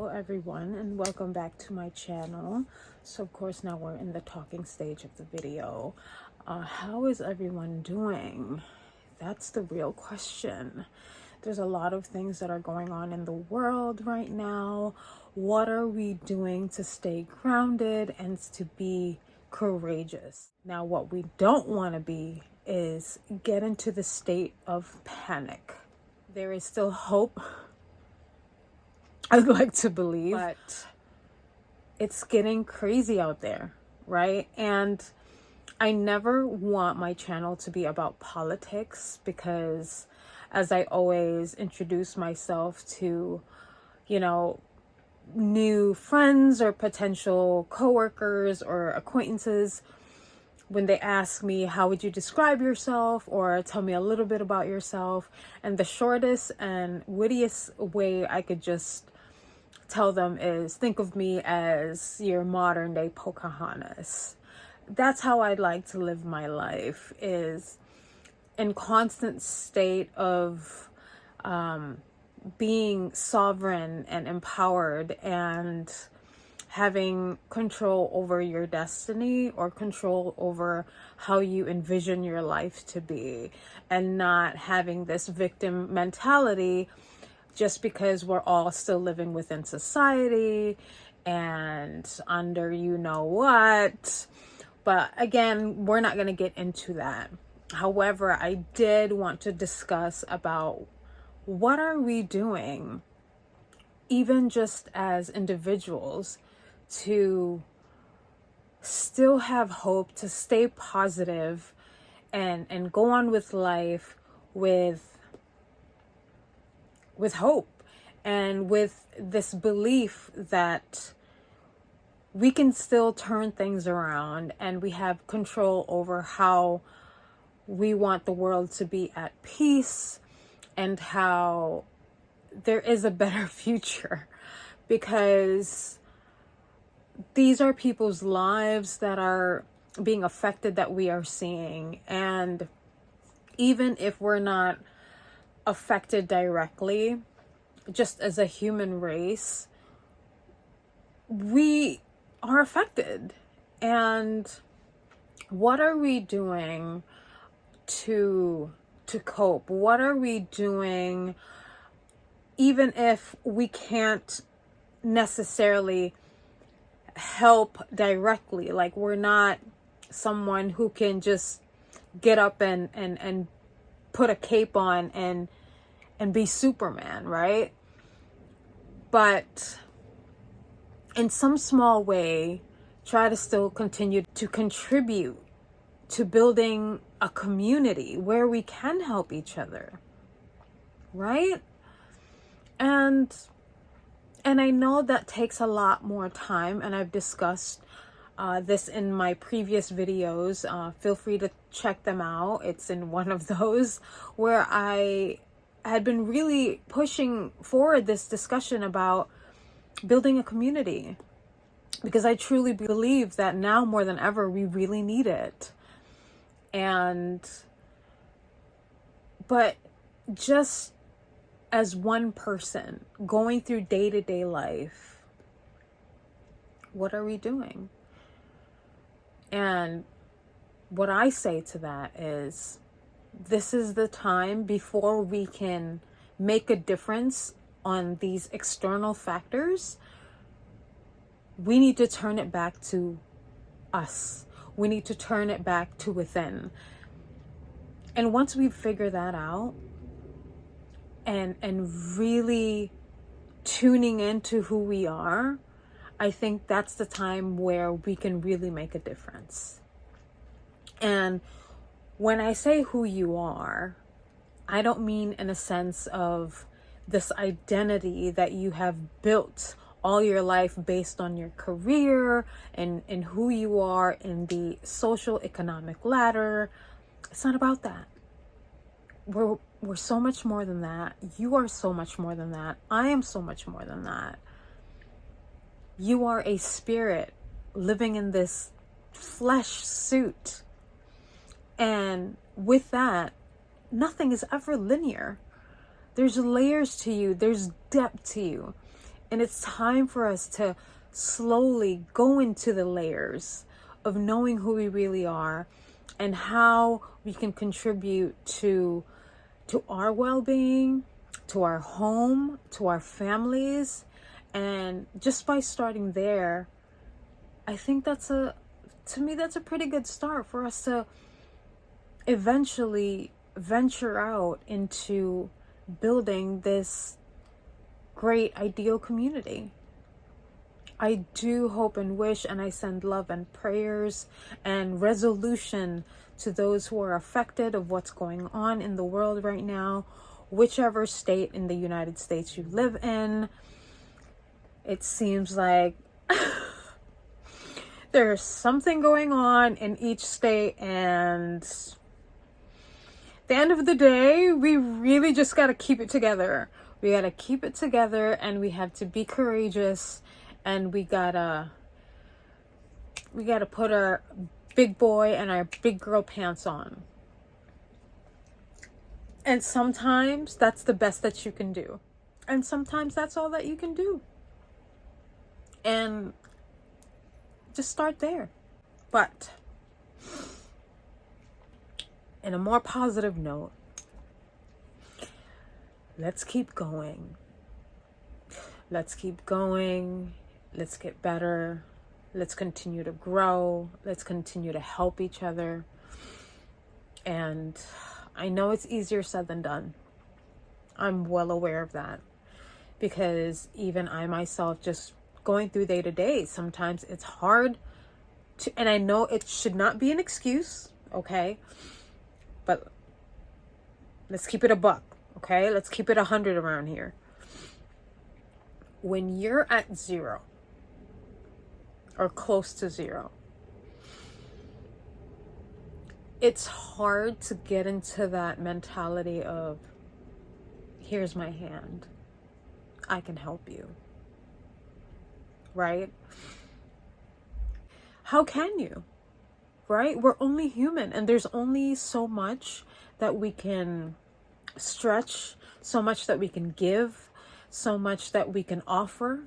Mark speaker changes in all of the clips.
Speaker 1: Hello everyone, and welcome back to my channel. So of course now we're in the talking stage of the video. How is everyone doing? That's the real question. There's a lot of things that are going on in the world right now. What are we doing to stay grounded and to be courageous? Now what we don't want to be is get into the state of panic. There is still hope, I'd like to believe, but it's getting crazy out there, right? And I never want my channel to be about politics because, as I always introduce myself to, new friends or potential coworkers or acquaintances, when they ask me, how would you describe yourself, or tell me a little bit about yourself, and the shortest and wittiest way I could just tell them is, think of me as your modern day Pocahontas. That's how I'd like to live my life, is in constant state of being sovereign and empowered and having control over your destiny or control over how you envision your life to be, and not having this victim mentality just because we're all still living within society and under you know what. But again, we're not going to get into that. However, I did want to discuss about what are we doing, even just as individuals, to still have hope, to stay positive and go on with life with hope and with this belief that we can still turn things around and we have control over how we want the world to be at peace and how there is a better future, because these are people's lives that are being affected, that we are seeing. And even if we're not affected directly, just as a human race, we are affected. And what are we doing to cope? What are we doing, even if we can't necessarily help directly? Like, we're not someone who can just get up and put a cape on and be Superman, right? But in some small way, try to still continue to contribute to building a community where we can help each other, right? And I know that takes a lot more time, and I've discussed this in my previous videos. Feel free to check them out. It's in one of those where I had been really pushing forward this discussion about building a community, because I truly believe that now more than ever, we really need it. But just as one person going through day-to-day life, what are we doing? And what I say to that is, this is the time, before we can make a difference on these external factors, we need to turn it back to us. We need to turn it back to within. And once we figure that out, and really tuning into who we are, I think that's the time where we can really make a difference. And when I say who you are, I don't mean in a sense of this identity that you have built all your life based on your career and who you are in the social economic ladder. It's not about that. We're so much more than that. You are so much more than that. I am so much more than that. You are a spirit living in this flesh suit. And with that, nothing is ever linear. There's layers to you. There's depth to you. And it's time for us to slowly go into the layers of knowing who we really are and how we can contribute to our well-being, to our home, to our families. And just by starting there, I think to me, that's a pretty good start for us to eventually venture out into building this great ideal community. I do hope and wish, and I send love and prayers and resolution to those who are affected of what's going on in the world right now, whichever state in the United States you live in. It seems like there's something going on in each state, and at the end of the day, we really just got to keep it together. We got to keep it together, and we have to be courageous, and we gotta put our big boy and our big girl pants on. And sometimes that's the best that you can do. And sometimes that's all that you can do. And just start there. But in a more positive note, let's keep going. Let's keep going. Let's get better. Let's continue to grow. Let's continue to help each other. And I know it's easier said than done. I'm well aware of that. Because even I myself, just going through day to day, sometimes it's hard to, and I know it should not be an excuse, okay? But let's keep it a buck, okay? Let's keep it 100 around here. When you're at 0 or close to 0, it's hard to get into that mentality of, here's my hand, I can help you, right? How can you, right? We're only human, and there's only so much that we can stretch, so much that we can give, so much that we can offer,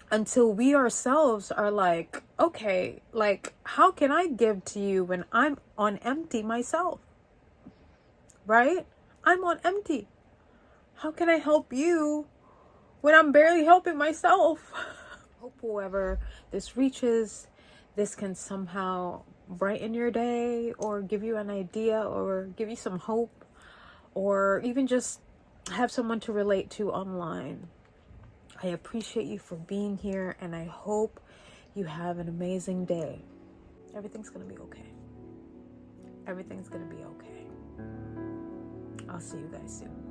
Speaker 1: until we ourselves are like, okay, like, how can I give to you when I'm on empty myself? Right? I'm on empty. How can I help you when I'm barely helping myself? Hope whoever this reaches, this can somehow brighten your day, or give you an idea, or give you some hope, or even just have someone to relate to online. I appreciate you for being here, and I hope you have an amazing day. Everything's going to be okay. Everything's going to be okay. I'll see you guys soon.